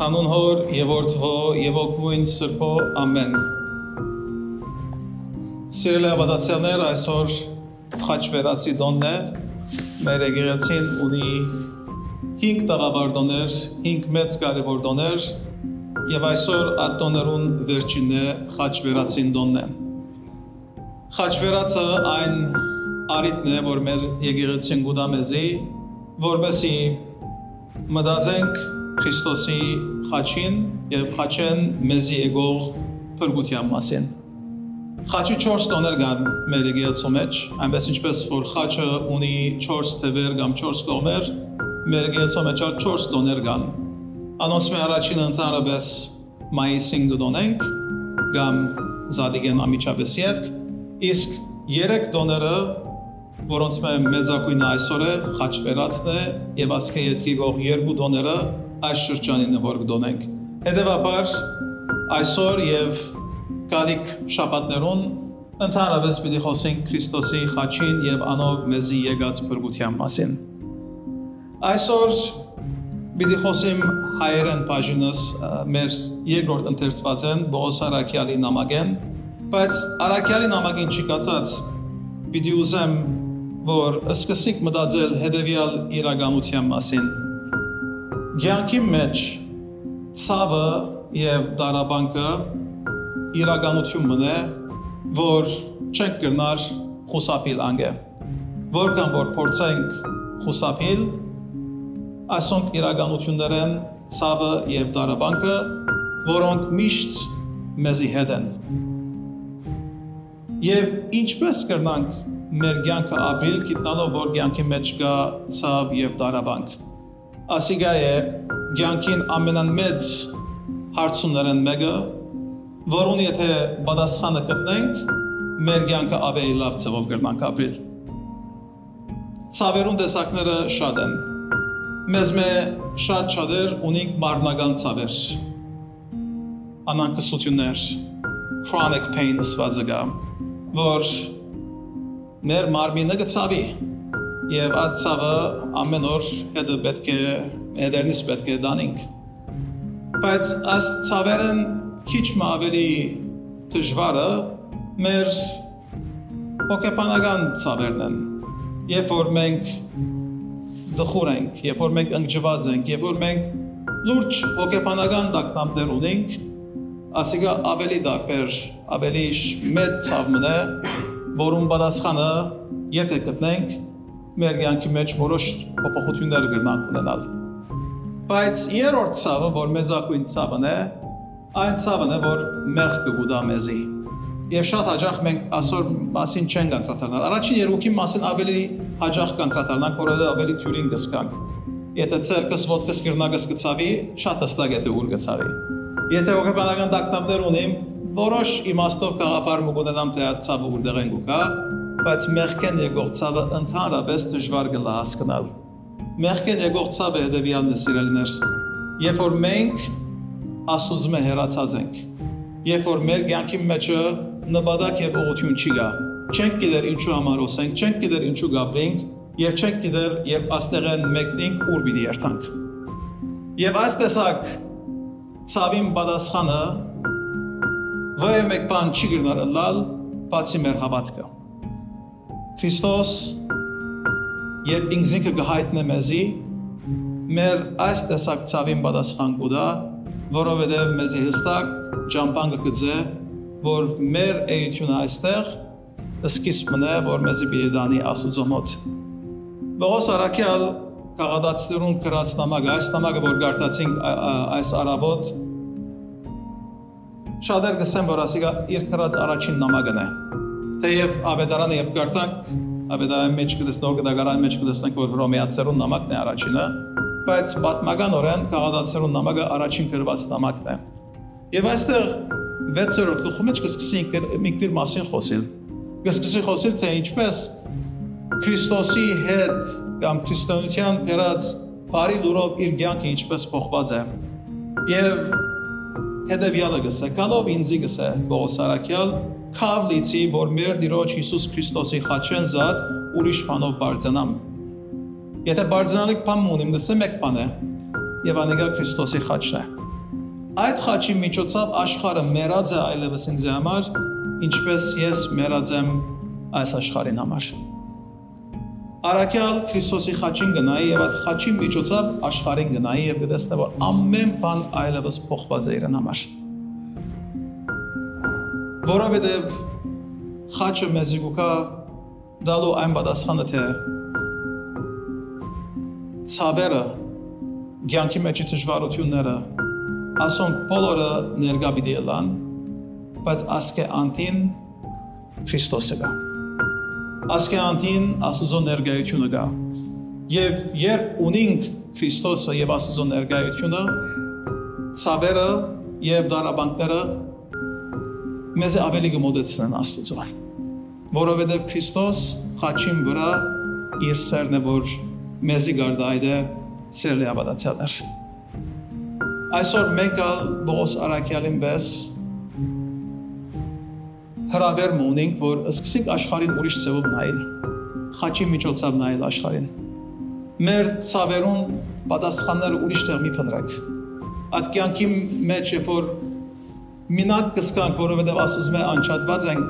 Հանուն Հոր եւ Որդու եւ Ոգուին Սրբո ամեն։ Սիրելի ավատացիաներ, այսօր խաչվերացի տոնն է, մեր եկեղեցին ունի 5 տաղավարտներ, 5 մեծ կարևոր տոներ եւ այսօր այդ տոներուն վերջինն է խաչվերացին տոնն է։ Խաչվերացը այն արիտն է, որ մեր եկեղեցին գուտա մեզի, որպեսզի մտածենք Քրիստոսի խաչին եւ խաչեն մեզի եկող փրկության մասին։ Խաչի 4 տոներ կան մեր եկեղեցու մեջ, այնպես ինչպես որ խաչը ունի 4 թևեր կամ 4 կողմեր, մեր եկեղեցու մեջ 4 տոներ կան։ Անոնց մեր առաջինը ընդհանրապես մայիսին կդոնենք կամ զադիգեն ամիջապես յետք, իսկ 3 տոները, որոնց մեծակույնը այսօր է, խաչվերացն է եւ ասկե յետքի գող 2 տոները այս շրջանին որ կդոնենք։ Հետևաբար այսօր եւ գալիք շաբաթներուն ընդհանրապես պիտի խոսենք Քրիստոսի խաչին եւ անով մեզի եկած փրկության մասին։ Այսօր պիտի խոսեմ հայերեն բաժինս մեր երկրորդ ընթերցվածեն Պողոս Արաքյալի նամակեն, բայց Արաքյալի նամակին չկացած պիտի ուզեմ որ սկսենք մտածել հետևյալ իրականության մասին։ Կյանքի մեջ ցավը եւ դարաբանքը իրականություն մնե, որ չենք կրնար խուսափիլ անգե։ Որքան որ փորձենք խուսափիլ, այսոնք իրականություններ են ցավը եւ դարաբանքը, որոնք միշտ մեզի հետ են։ Եվ ինչպես կրնանք մեր կյանքը ապրիլ, գիտնալով որ կյանքի մեջ կա ցավ եւ դարաբանք։ Ասիգա է կյանքին ամենամեծ հարցումներն մեկը, որուն եթե պատասխանը գտնենք, մեր կյանքը ավելի լավ ծավով կրնանք ապրիլ։ Ցավերուն տեսակները շատ են։ Մեզ շատ շատեր ունենք մարմնական ցավեր, անկսություններ, chronic pain ասվածը գա, որ մեր մարմինը կցավի եւ այդ ցավը ամեն օր հետը պետք է հետերնից պետք է դանենք։ Բայց այս ցավերն քիչ ավելի դժվարը մեր հոգեբանական ցավերն են։ Երբ որ մենք դխուր ենք, երբ որ մենք ընկճված ենք, երբ որ մենք լուրջ հոգեբանական տագնապներ ունենք, ասիկա ավելի դարբեր, ավելի մեծ ցավն է, որում պատասխանը եթե գտնենք, մեր կյանքի մեջ որոշ փոփոխություններ կգնանք ունենալ։ Բայց երրորդ ցավը, որ մեծակույն ցավն է, այն ցավն է, որ մեղք կգուտա մեզի։ Եվ շատ հաճախ մենք այսօր մասին չենք անդրադառնալ։ Առաջին երկուքի մասին ավելի հաճախ կանդրադառնանք, որովհետեւ ավելի թյուրին կսկանք։ Եթե ցերկս ոտքս կրնակս կցավի, շատ հստակ է թե ուր կցավի։ Եթե հոգեբանական տագնապներ ունեմ, որոշ իմաստով կաղապար մուգունենամ թե այդ ցավը որտեղ են գուկա, բայց մեղքեն եկող ցավը ընդհանրապես դժվար կլա հասկանալ։ Մեղքեն եկող ցավը հետևյալն է սիրելիներ, երբ որ մենք Աստծո հեռացած ենք, երբ որ մեր կյանքի մեջը նպատակ եւ ուղղություն չի գա, չենք գիտեր ինչու համար ոսենք, չենք գիտեր ինչու գաբրենք, եւ չենք գիտեր երբ աստեղեն մեկնենք ուր պիտի երթանք։ Եվ այս տեսակ ցավին պատասխանը վայ մեկ բան չի գնալ լալ, բացի մեր հավատքը։ Քրիստոս երբ ինքնին կհայտնե մեզի, մեր այս տեսակ ցավին պատասխան կուտա, որովհետև մեզի հստակ ճամփան կգծե, որ մեր էությունը այստեղ սկիզբն է, որ մեզի պիտի դանի Աստծո մոտ։ Պողոս Արաքյալ քաղաքացիներուն գրած նամակը, այս նամակը որ գարտացինք այս առավոտ, շատեր կսեն, որ ասիկա իր գրած առաջին նամակն է։ Թեև ավետարանը երբ գարտանք, ավետարանի մեջ կտեսնենք, գդագարանի մեջ կտեսնենք, որ հռոմեացիներուն նամակն է առաջինը, բայց պատմականորեն քաղաքացիներուն նամակը առաջին գրված նամակն է։ Եվ այստեղ 6-րդ գլխի մեջ կսկսենք ինքնիր մասին խոսել։ Կսկսենք խոսել թե ինչպես Քրիստոսի հետ կամ քրիստոնեության դերած բարի լուրով իր կյանքը ինչպես փոխված է։ Եվ հետևյալը գսե, կալով ինձի գսե Պողոս Արաքյալ, քավ լիցի, որ մեր Տիրոջ Հիսուս Քրիստոսի խաչեն զատ ուրիշ բանով բարձրանամ։ Եթե բարձրանալիք բան ունիմ, գսե մեկ բան է, եւ անիկա Քրիստոսի խաչն է։ Այդ խաչի միջոցով աշխարհը մեռած է այլևս ինձ համար, ինչպես ես մեռած եմ այս աշխարհին համար։ Արաքյալ Քրիստոսի խաչին գնայի եւ այդ խաչի միջոցով աշխարհին գնայի եւ կտեսնե, որ ամեն բան այլևս փոխված է իրեն համար։ Որովհետեւ խաչը մեզ գուկա դալու այն պատասխանը, թե ցավերը, կյանքի մեջի դժվարությունները, ասոն բոլորը ներկա պիտի ելան, բայց ասկե անտին Քրիստոսը գա։ Ասկե անտին Աստուծո ներկայությունը գա։ Եվ երբ ունենք Քրիստոսը եւ Աստուծո ներկայությունը, ցավերը եւ դարաբանքները մեզ ավելի կմոտեցնեն Աստուծո։ Որովհետեւ Քրիստոս խաչին վրա իր սերն է, որ մեզի գարդայդ է սերլի հավատացյալներ։ Այսօր մենք Պողոս Արաքյալին պես հրավեր ունենք, որ սկսենք աշխարհին ուրիշ ձևով նայել, խաչի միջոցով նայել աշխարհին։ Մեր ցավերուն պատասխանները ուրիշ տեղ մի փնտրենք։ Այդ կյանքի մեջ, երբ որ մինակ կսկանք, որովհետև Աստծո մեջ անչափված ենք,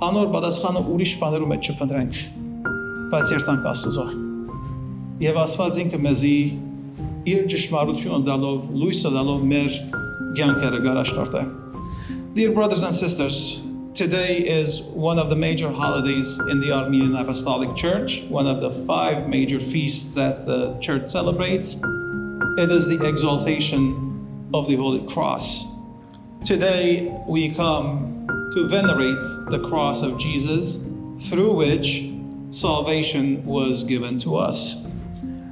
անոր պատասխանը ուրիշ բաներու մեջ չփնտրենք, բայց երթանք Աստծո։ Եվ Աստված ինքը մեզի իր ճշմարությունը դալով, լույսը դալով մեր կյանքերը գարաշտորտե։ Dear brothers and sisters, today is one of the major holidays in the Armenian Apostolic Church, one of the 5 major feasts that the church celebrates. It is the Exaltation of the Holy Cross. Today we come to venerate the cross of Jesus, through which salvation was given to us.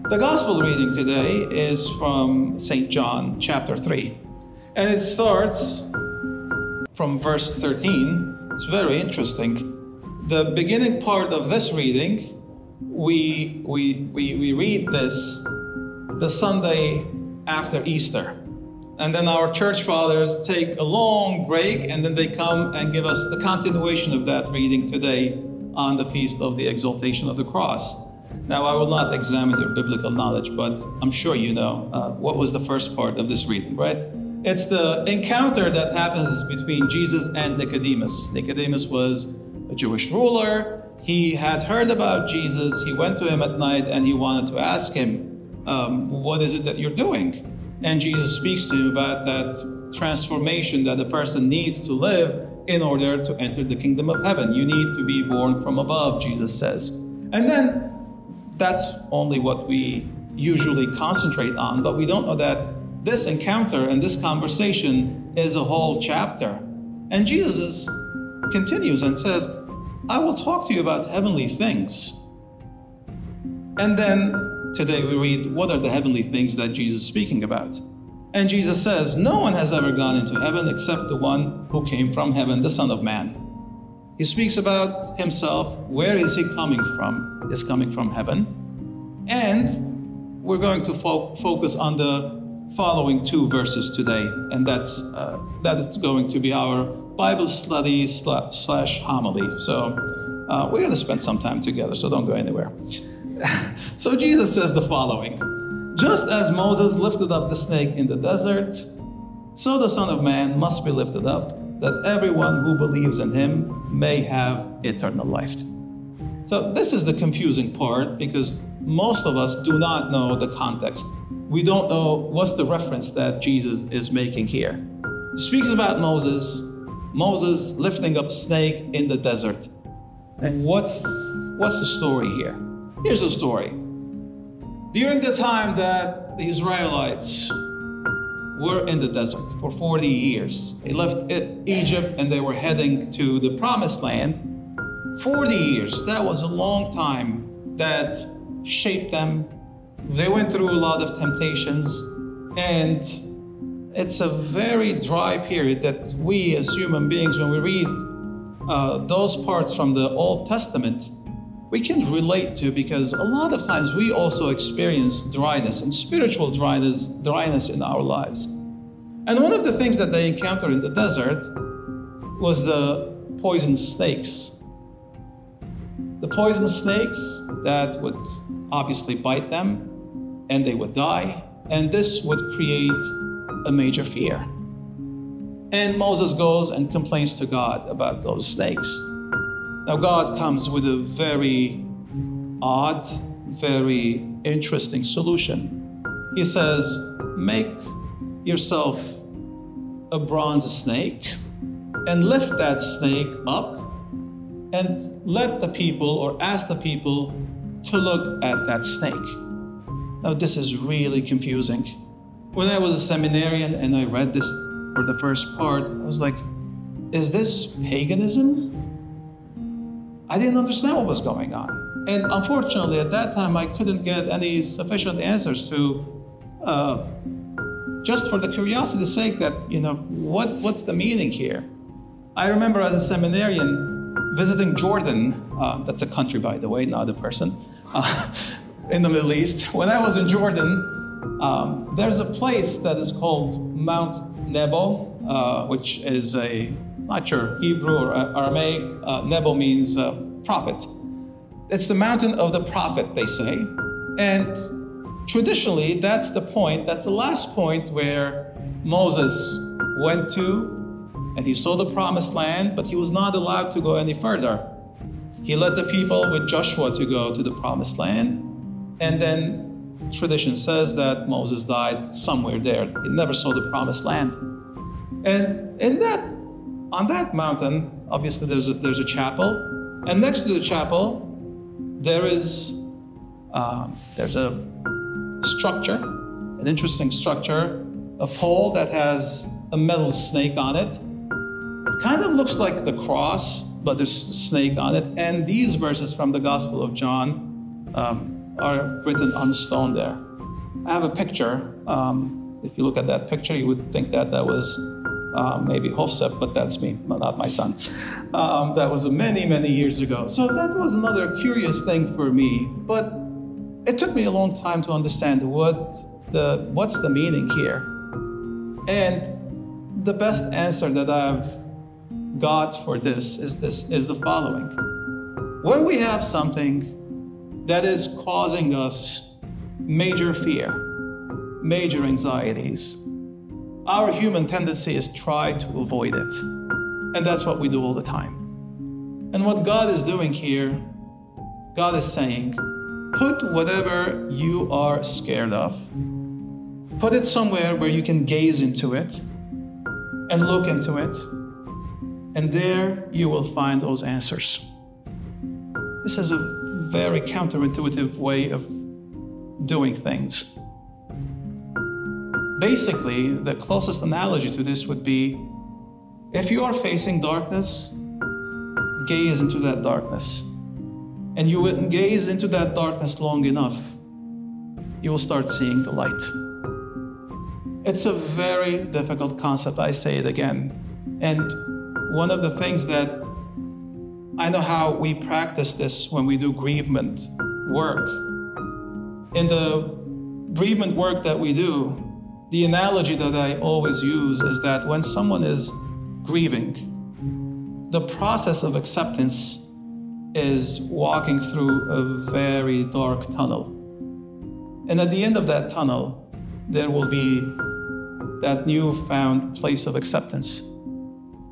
The gospel reading today is from St. John chapter 3, and it starts from verse 13. It's very interesting. The beginning part of this reading, we read this the Sunday after Easter. And then our church fathers take a long break, and then they come and give us the continuation of that reading today on the feast of the Exaltation of the Cross. Now, I will not examine your biblical knowledge, but I'm sure you know what was the first part of this reading, right? It's the encounter that happens between Jesus and Nicodemus. Nicodemus was a Jewish ruler. He had heard about Jesus. He went to him at night and he wanted to ask him, what is it that you're doing? And Jesus speaks to him about that transformation that a person needs to live in order to enter the kingdom of heaven. You need to be born from above, Jesus says. And then that's only what we usually concentrate on, but we don't know that this encounter and this conversation is a whole chapter. And Jesus continues and says, I will talk to you about heavenly things. And then today we read, what are the heavenly things that Jesus is speaking about? And Jesus says, no one has ever gone into heaven except the one who came from heaven, the Son of Man. He speaks about himself. Where is he coming from? He's coming from heaven. And we're going to focus on the following 2 verses today. And that is going to be our Bible study / homily. So we're going to spend some time together, so don't go anywhere. So Jesus says the following: just as Moses lifted up the snake in the desert, so the Son of Man must be lifted up, that everyone who believes in him may have eternal life. So this is the confusing part, because most of us do not know the context. We don't know what's the reference that Jesus is making here. He speaks about Moses lifting up a snake in the desert. And what's the story here? Here's the story. During the time that the Israelites were in the desert for 40 years, they left Egypt and they were heading to the promised land. 40 years, that was a long time that shaped them. They went through a lot of temptations, and it's a very dry period that we as human beings, when we read those parts from the Old Testament, we can relate to, because a lot of times we also experience dryness and spiritual dryness in our lives. And one of the things that they encountered in the desert was the poisonous snakes. The poisonous snakes that would obviously bite them, and they would die. and this would create a major fear. And Moses goes and complains to God about those snakes. Now God comes with a very odd, very interesting solution. He says, make yourself a bronze snake and lift that snake up and let the people, or ask the people, to look at that snake. Now this is really confusing. When I was a seminarian and I read this for the first part, I was like, is this paganism? I didn't understand what was going on. And unfortunately, at that time, I couldn't get any sufficient answers to, just for the curiosity's sake that, what's the meaning here? I remember as a seminarian visiting Jordan, that's a country, by the way, not a person, in the Middle East. When I was in Jordan, there's a place that is called Mount Nebo, which is not sure, Hebrew or Aramaic. Nebo means prophet. It's the mountain of the prophet, they say. And traditionally, that's the last point where Moses went to, and he saw the promised land, but he was not allowed to go any further. He led the people with Joshua to go to the promised land, and then tradition says that Moses died somewhere there. He never saw the promised land. And on that mountain, obviously there's a chapel, and next to the chapel, there's a structure, an interesting structure, a pole that has a metal snake on it. It kind of looks like the cross, but there's a snake on it. And these verses from the Gospel of John are written on stone there. I have a picture. If you look at that picture, you would think that was maybe Hofsep, but that's me, not my son. That was many, many years ago. So that was another curious thing for me. But it took me a long time to understand what's the meaning here. And the best answer that I've got for this is the following. When we have something that is causing us major fear, major anxieties, our human tendency is try to avoid it. And that's what we do all the time. And what God is doing here, God is saying, put whatever you are scared of, put it somewhere where you can gaze into it and look into it, and there you will find those answers. This is a very counterintuitive way of doing things. Basically, the closest analogy to this would be, if you are facing darkness, gaze into that darkness. And you will gaze into that darkness long enough, you will start seeing the light. It's a very difficult concept, I say it again. And one of the things that I know how we practice this when we do bereavement work. In the bereavement work that we do, the analogy that I always use is that when someone is grieving, the process of acceptance is walking through a very dark tunnel. And at the end of that tunnel, there will be that newfound place of acceptance.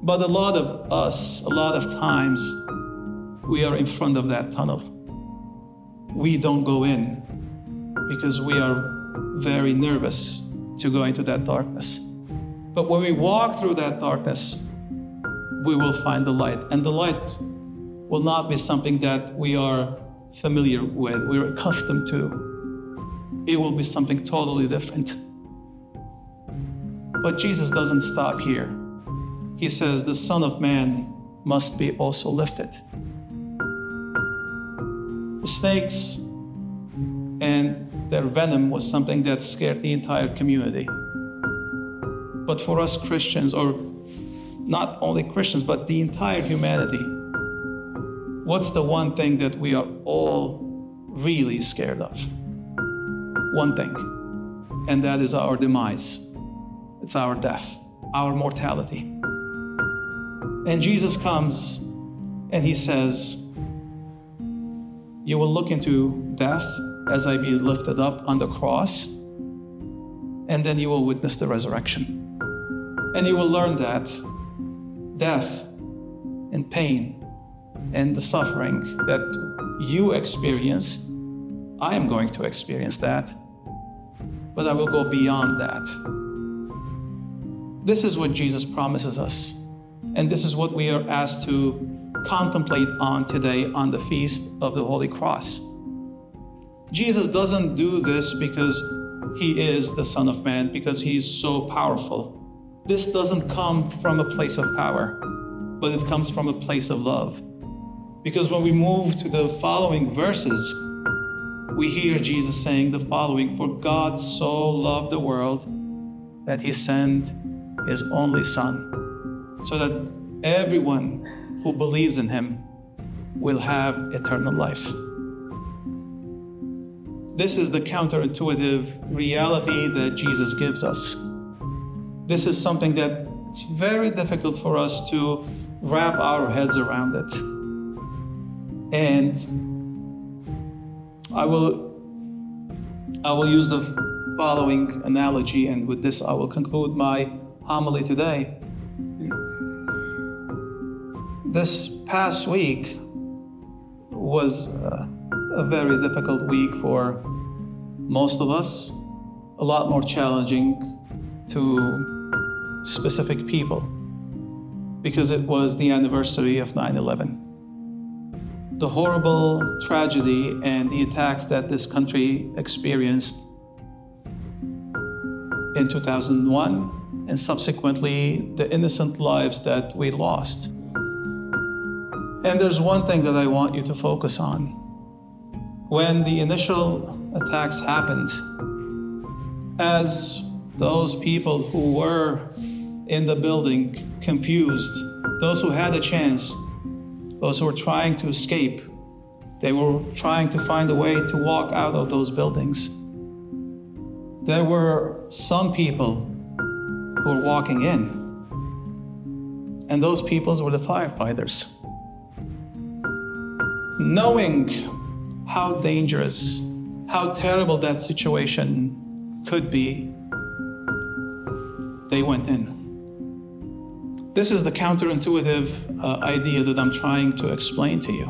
But a lot of times, we are in front of that tunnel. We don't go in because we are very nervous to go into that darkness. But when we walk through that darkness, we will find the light. And the light will not be something that we are familiar with, we're accustomed to. It will be something totally different. But Jesus doesn't stop here. He says, the Son of Man must be also lifted. The snakes and their venom was something that scared the entire community. But for us Christians, or not only Christians, but the entire humanity, what's the one thing that we are all really scared of? One thing, and that is our demise. It's our death, our mortality. And Jesus comes and he says, you will look into death as I be lifted up on the cross, and then you will witness the resurrection. And you will learn that death and pain and the suffering that you experience, I am going to experience that, but I will go beyond that. This is what Jesus promises us, and this is what we are asked to contemplate on today on the Feast of the Holy Cross. Jesus doesn't do this because he is the Son of Man, because he is so powerful. This doesn't come from a place of power, but it comes from a place of love. Because when we move to the following verses, we hear Jesus saying the following: "For God so loved the world that he sent his only Son, so that everyone who believes in him will have eternal life." This is the counterintuitive reality that Jesus gives us. This is something that it's very difficult for us to wrap our heads around it. And I will use the following analogy, and with this I will conclude my homily today. This past week was a very difficult week for most of us, a lot more challenging to specific people, because it was the anniversary of 9/11. The horrible tragedy and the attacks that this country experienced in 2001, and subsequently the innocent lives that we lost. And there's one thing that I want you to focus on. When the initial attacks happened, as those people who were in the building, confused, those who had a chance, those who were trying to escape, they were trying to find a way to walk out of those buildings. There were some people who were walking in, and those people were the firefighters. Knowing how dangerous, how terrible that situation could be, they went in. This is the counterintuitive idea that I'm trying to explain to you.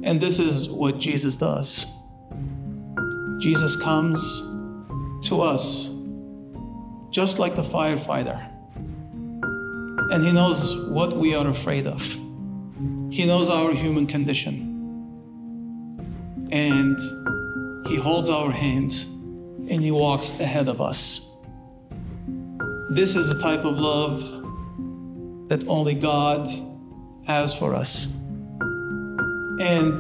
And this is what Jesus does. Jesus comes to us just like the firefighter. And he knows what we are afraid of. He knows our human condition. And he holds our hands and he walks ahead of us. This is the type of love that only God has for us. And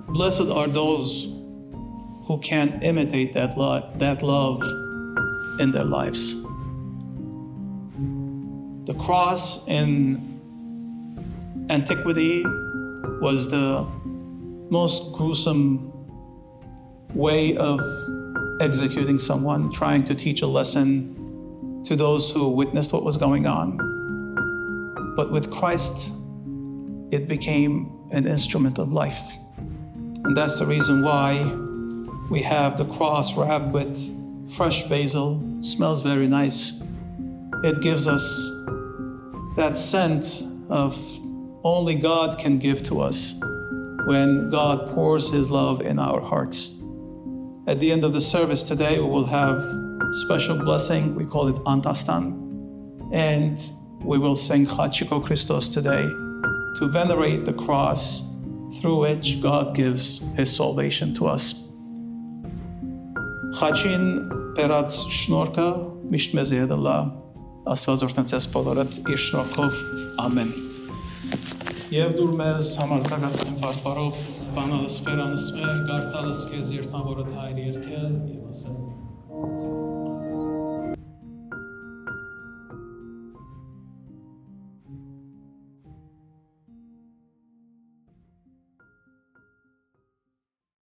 blessed are those who can imitate that love in their lives. The cross in antiquity was the most gruesome way of executing someone, trying to teach a lesson to those who witnessed what was going on. But with Christ, it became an instrument of life. And that's the reason why we have the cross wrapped with fresh basil. Smells very nice. It gives us that scent of only God can give to us when God pours his love in our hearts. At the end of the service today, we will have special blessing. We call it Antastan. And we will sing Chachiko Christos today to venerate the cross through which God gives his salvation to us. Chachin perats shnorka misht mezed Allah. Աստվածորդնցես բոլորդ իր շնորհքով ամեն։ Եվ դուր մեզ համարձակացնեմ բարբարով բանալս ֆերանս մեր գարտալս քեզ երթավորդ հայր երկել եւ ասել